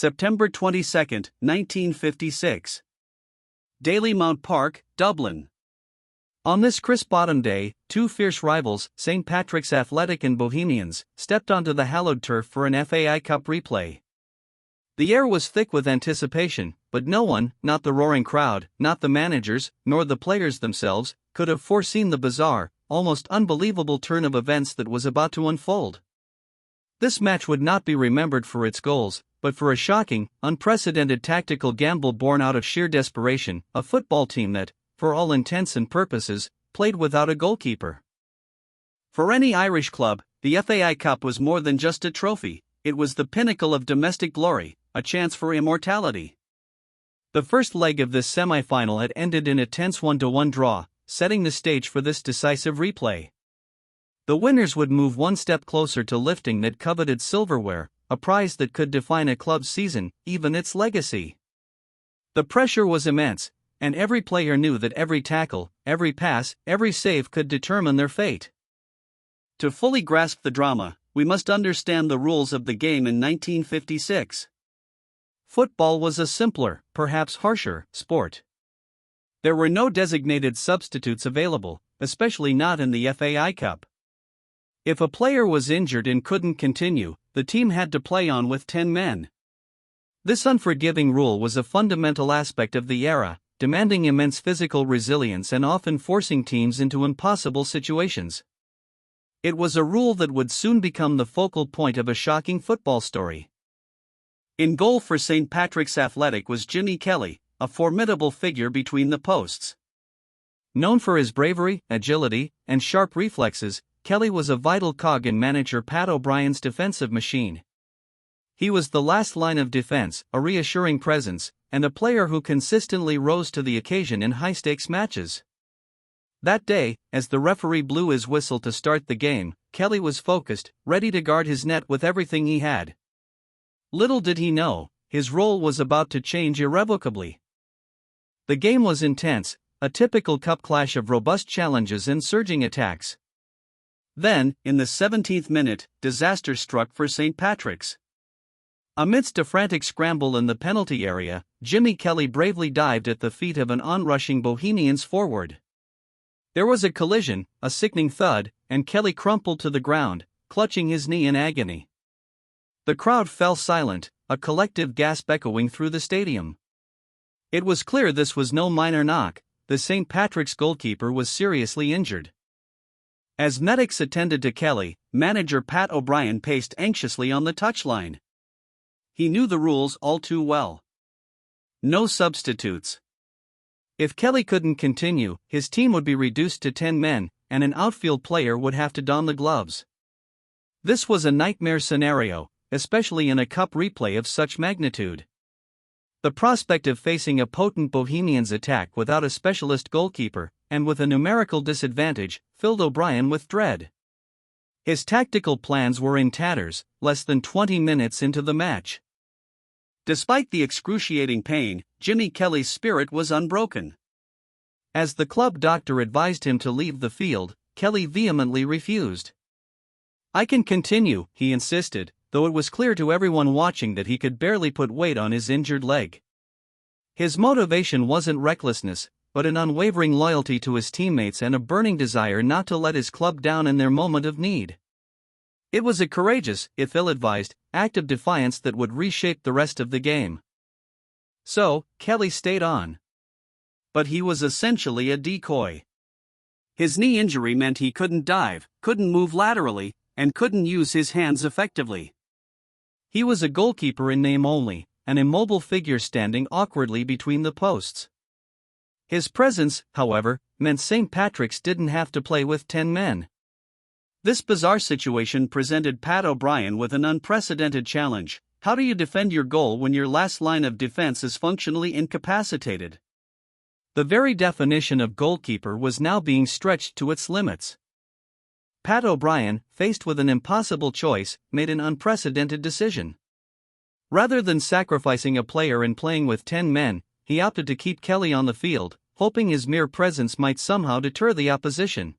September 22, 1956. Dalymount Park, Dublin. On this crisp autumn day, two fierce rivals, St. Patrick's Athletic and Bohemians, stepped onto the hallowed turf for an FAI Cup replay. The air was thick with anticipation, but no one, not the roaring crowd, not the managers, nor the players themselves, could have foreseen the bizarre, almost unbelievable turn of events that was about to unfold. This match would not be remembered for its goals, but for a shocking, unprecedented tactical gamble born out of sheer desperation, a football team that, for all intents and purposes, played without a goalkeeper. For any Irish club, the FAI Cup was more than just a trophy, it was the pinnacle of domestic glory, a chance for immortality. The first leg of this semi-final had ended in a tense 1-1 draw, setting the stage for this decisive replay. The winners would move one step closer to lifting that coveted silverware, a prize that could define a club's season, even its legacy. The pressure was immense, and every player knew that every tackle, every pass, every save could determine their fate. To fully grasp the drama, we must understand the rules of the game in 1956. Football was a simpler, perhaps harsher, sport. There were no designated substitutes available, especially not in the FAI Cup. If a player was injured and couldn't continue, the team had to play on with 10 men. This unforgiving rule was a fundamental aspect of the era, demanding immense physical resilience and often forcing teams into impossible situations. It was a rule that would soon become the focal point of a shocking football story. In goal for St. Patrick's Athletic was Jimmy Kelly, a formidable figure between the posts. Known for his bravery, agility, and sharp reflexes, Kelly was a vital cog in manager Pat O'Brien's defensive machine. He was the last line of defense, a reassuring presence, and a player who consistently rose to the occasion in high-stakes matches. That day, as the referee blew his whistle to start the game, Kelly was focused, ready to guard his net with everything he had. Little did he know, his role was about to change irrevocably. The game was intense, a typical cup clash of robust challenges and surging attacks. Then, in the 17th minute, disaster struck for St. Patrick's. Amidst a frantic scramble in the penalty area, Jimmy Kelly bravely dived at the feet of an onrushing Bohemians forward. There was a collision, a sickening thud, and Kelly crumpled to the ground, clutching his knee in agony. The crowd fell silent, a collective gasp echoing through the stadium. It was clear this was no minor knock, the St. Patrick's goalkeeper was seriously injured. As medics attended to Kelly, manager Pat O'Brien paced anxiously on the touchline. He knew the rules all too well. No substitutes. If Kelly couldn't continue, his team would be reduced to 10 men, and an outfield player would have to don the gloves. This was a nightmare scenario, especially in a cup replay of such magnitude. The prospect of facing a potent Bohemians attack without a specialist goalkeeper, and with a numerical disadvantage, filled O'Brien with dread. His tactical plans were in tatters, less than 20 minutes into the match. Despite the excruciating pain, Jimmy Kelly's spirit was unbroken. As the club doctor advised him to leave the field, Kelly vehemently refused. "I can continue," he insisted, though it was clear to everyone watching that he could barely put weight on his injured leg. His motivation wasn't recklessness, but an unwavering loyalty to his teammates and a burning desire not to let his club down in their moment of need. It was a courageous, if ill-advised, act of defiance that would reshape the rest of the game. So, Kelly stayed on. But he was essentially a decoy. His knee injury meant he couldn't dive, couldn't move laterally, and couldn't use his hands effectively. He was a goalkeeper in name only, an immobile figure standing awkwardly between the posts. His presence, however, meant St. Patrick's didn't have to play with 10 men. This bizarre situation presented Pat O'Brien with an unprecedented challenge. How do you defend your goal when your last line of defense is functionally incapacitated? The very definition of goalkeeper was now being stretched to its limits. Pat O'Brien, faced with an impossible choice, made an unprecedented decision. Rather than sacrificing a player and playing with 10 men, he opted to keep Kelly on the field, hoping his mere presence might somehow deter the opposition.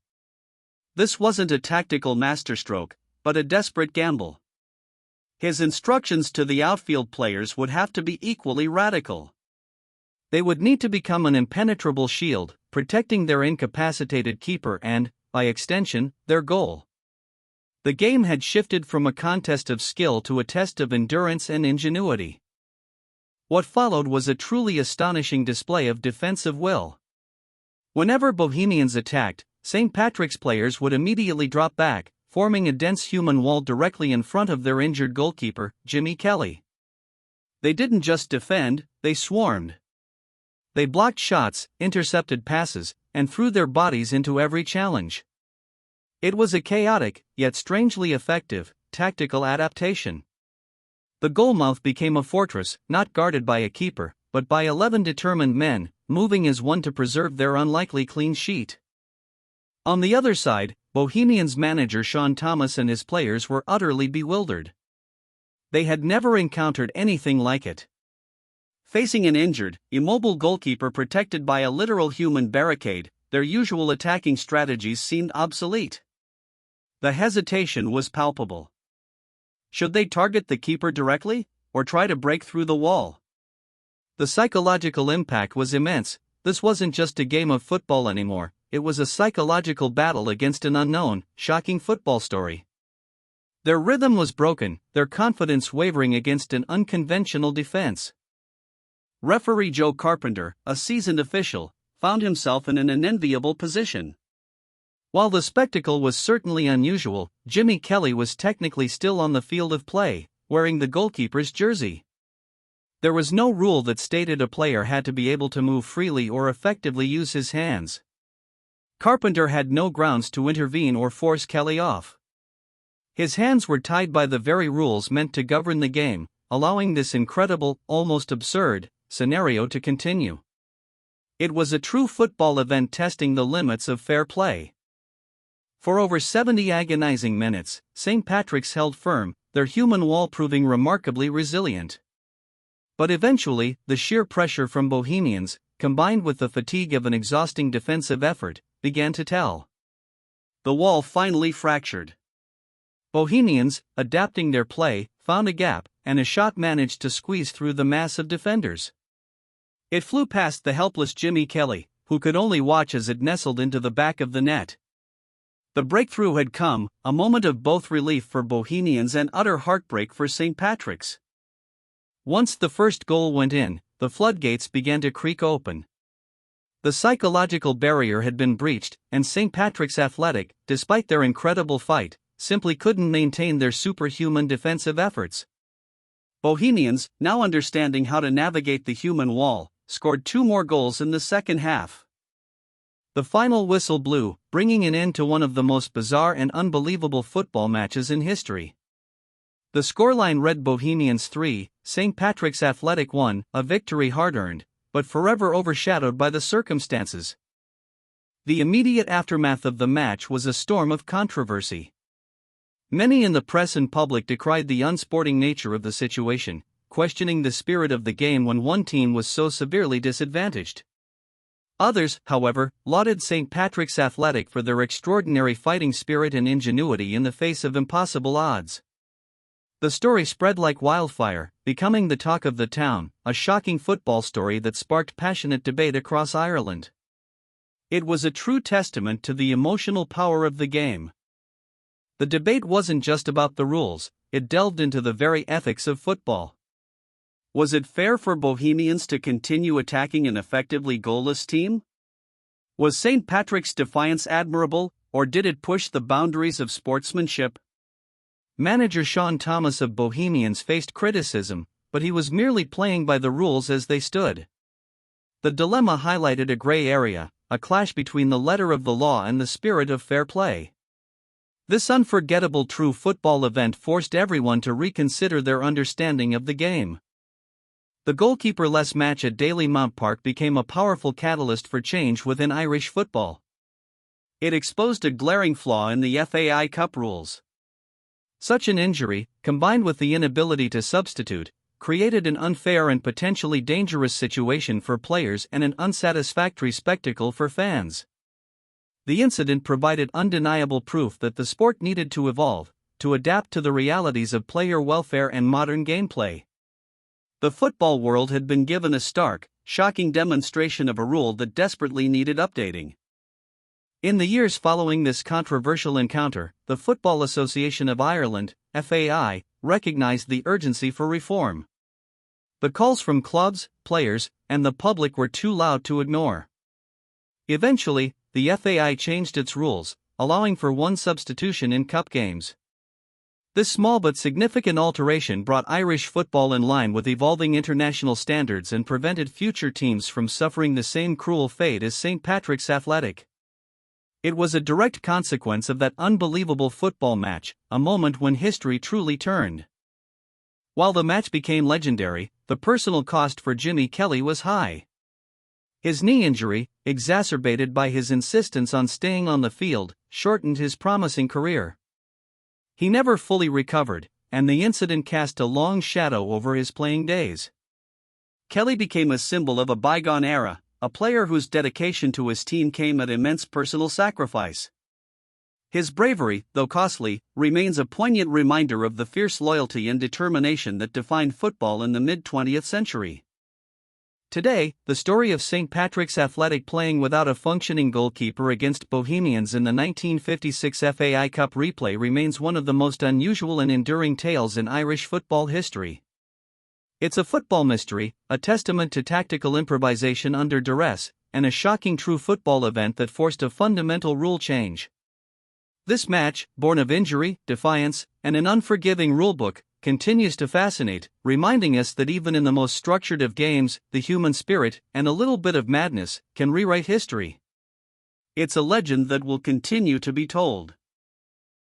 This wasn't a tactical masterstroke, but a desperate gamble. His instructions to the outfield players would have to be equally radical. They would need to become an impenetrable shield, protecting their incapacitated keeper and, by extension, their goal. The game had shifted from a contest of skill to a test of endurance and ingenuity. What followed was a truly astonishing display of defensive will. Whenever Bohemians attacked, St. Patrick's players would immediately drop back, forming a dense human wall directly in front of their injured goalkeeper, Jimmy Kelly. They didn't just defend, they swarmed. They blocked shots, intercepted passes, and threw their bodies into every challenge. It was a chaotic, yet strangely effective, tactical adaptation. The goalmouth became a fortress, not guarded by a keeper, but by 11 determined men, moving as one to preserve their unlikely clean sheet. On the other side, Bohemians manager Sean Thomas and his players were utterly bewildered. They had never encountered anything like it. Facing an injured, immobile goalkeeper protected by a literal human barricade, their usual attacking strategies seemed obsolete. The hesitation was palpable. Should they target the keeper directly, or try to break through the wall? The psychological impact was immense. This wasn't just a game of football anymore, it was a psychological battle against an unknown, shocking football story. Their rhythm was broken, their confidence wavering against an unconventional defense. Referee Joe Carpenter, a seasoned official, found himself in an unenviable position. While the spectacle was certainly unusual, Jimmy Kelly was technically still on the field of play, wearing the goalkeeper's jersey. There was no rule that stated a player had to be able to move freely or effectively use his hands. Carpenter had no grounds to intervene or force Kelly off. His hands were tied by the very rules meant to govern the game, allowing this incredible, almost absurd, scenario to continue. It was a true football event testing the limits of fair play. For over 70 agonizing minutes, St. Patrick's held firm, their human wall proving remarkably resilient. But eventually, the sheer pressure from Bohemians, combined with the fatigue of an exhausting defensive effort, began to tell. The wall finally fractured. Bohemians, adapting their play, found a gap, and a shot managed to squeeze through the mass of defenders. It flew past the helpless Jimmy Kelly, who could only watch as it nestled into the back of the net. The breakthrough had come, a moment of both relief for Bohemians and utter heartbreak for St. Patrick's. Once the first goal went in, the floodgates began to creak open. The psychological barrier had been breached, and St. Patrick's Athletic, despite their incredible fight, simply couldn't maintain their superhuman defensive efforts. Bohemians, now understanding how to navigate the human wall, scored 2 more goals in the second half. The final whistle blew, bringing an end to one of the most bizarre and unbelievable football matches in history. The scoreline read Bohemians 3, St. Patrick's Athletic 1, a victory hard-earned, but forever overshadowed by the circumstances. The immediate aftermath of the match was a storm of controversy. Many in the press and public decried the unsporting nature of the situation, questioning the spirit of the game when one team was so severely disadvantaged. Others, however, lauded St. Patrick's Athletic for their extraordinary fighting spirit and ingenuity in the face of impossible odds. The story spread like wildfire, becoming the talk of the town, a shocking football story that sparked passionate debate across Ireland. It was a true testament to the emotional power of the game. The debate wasn't just about the rules, it delved into the very ethics of football. Was it fair for Bohemians to continue attacking an effectively goalless team? Was St. Patrick's defiance admirable, or did it push the boundaries of sportsmanship? Manager Sean Thomas of Bohemians faced criticism, but he was merely playing by the rules as they stood. The dilemma highlighted a gray area, a clash between the letter of the law and the spirit of fair play. This unforgettable true football event forced everyone to reconsider their understanding of the game. The goalkeeper-less match at Dalymount Park became a powerful catalyst for change within Irish football. It exposed a glaring flaw in the FAI Cup rules. Such an injury, combined with the inability to substitute, created an unfair and potentially dangerous situation for players and an unsatisfactory spectacle for fans. The incident provided undeniable proof that the sport needed to evolve, to adapt to the realities of player welfare and modern gameplay. The football world had been given a stark, shocking demonstration of a rule that desperately needed updating. In the years following this controversial encounter, the Football Association of Ireland, FAI, recognized the urgency for reform. The calls from clubs, players, and the public were too loud to ignore. Eventually, the FAI changed its rules, allowing for one substitution in cup games. This small but significant alteration brought Irish football in line with evolving international standards and prevented future teams from suffering the same cruel fate as St. Patrick's Athletic. It was a direct consequence of that unbelievable football match, a moment when history truly turned. While the match became legendary, the personal cost for Jimmy Kelly was high. His knee injury, exacerbated by his insistence on staying on the field, shortened his promising career. He never fully recovered, and the incident cast a long shadow over his playing days. Kelly became a symbol of a bygone era, a player whose dedication to his team came at immense personal sacrifice. His bravery, though costly, remains a poignant reminder of the fierce loyalty and determination that defined football in the mid-20th century. Today, the story of St. Patrick's Athletic playing without a functioning goalkeeper against Bohemians in the 1956 FAI Cup replay remains one of the most unusual and enduring tales in Irish football history. It's a football mystery, a testament to tactical improvisation under duress, and a shocking true football event that forced a fundamental rule change. This match, born of injury, defiance, and an unforgiving rulebook, continues to fascinate, reminding us that even in the most structured of games, the human spirit, and a little bit of madness, can rewrite history. It's a legend that will continue to be told.